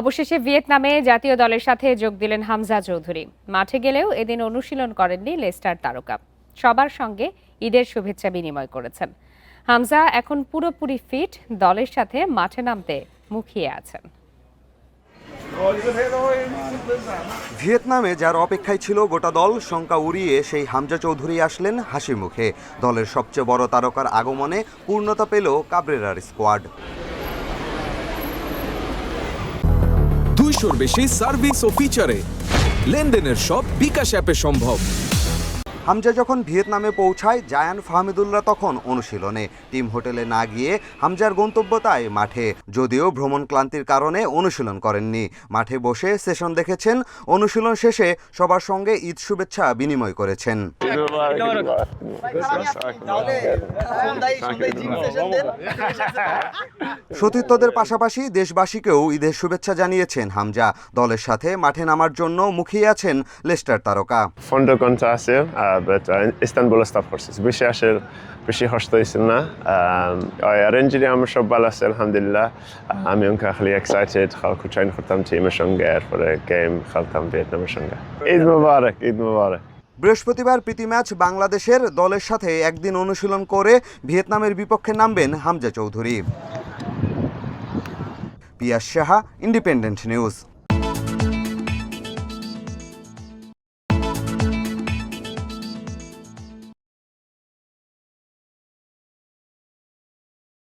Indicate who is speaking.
Speaker 1: অবশেষে ভিয়েতনামে জাতীয় দলের সাথে যোগ দিলেন হামজা চৌধুরী। মাঠে গেলেও এদিন অনুশীলন করেননি লেস্টার তারকা। সবার সঙ্গে ঈদের শুভেচ্ছা বিনিময় করেছেন। হামজা এখন পুরোপুরি ফিট, দলের সাথে মাঠে নামতে মুখিয়ে আছেন।
Speaker 2: ভিয়েতনামে যার অপেক্ষায় ছিল গোটা দল, শঙ্কা উড়িয়ে সেই হামজা চৌধুরী আসলেন হাসি মুখে। দলের সবচেয়ে বড় তারকার আগমনে পূর্ণতা পেল কাবরেরার স্কোয়াড।
Speaker 3: 200-র বেশি সার্ভিস ও ফিচারে লেনদেনের সব বিকাশ অ্যাপে সম্ভব।
Speaker 2: হামজা যখন ভিয়েতনামে পৌঁছায়, জায়ান ফাহমিদুল্লাহ তখন অনুশীলনে। টিম হোটেলে না গিয়ে হামজার গন্তব্য তাই মাঠে। যদিও ভ্রমণ ক্লান্তির কারণে অনুশীলন করেননি, মাঠে বসে সেশন দেখেছেন, অনুশীলন শেষে সবার সঙ্গে ঈদ শুভেচ্ছা বিনিময় করেছেন। সতীর্থদের পাশাপাশি দেশবাসীকেও ঈদের শুভেচ্ছা জানিয়েছেন হামজা। দলের সাথে মাঠে নামার জন্য মুখিয়ে আছেন লেস্টার তারকা।
Speaker 4: Istanbul Staffordshire বেশি হস্ত হয়েছিল না। অ্যারেঞ্জে আমার সব ভালো আছে আলহামদুলিল্লাহ। আমি খালি এক্সাইটেড ট্রেন করতাম টিমের সঙ্গে, এরপরে গেম খেলতাম ভিয়েতনামের সঙ্গে। ঈদ মোবারক, ঈদ মোবারক।
Speaker 2: বৃহস্পতিবার প্রীতি ম্যাচ বাংলাদেশের দলের সাথে একদিন অনুশীলন করে ভিয়েতনামের বিপক্ষে নামবেন হামজা চৌধুরী। পিয়াস সাহা, ইন্ডিপেন্ডেন্ট নিউজ।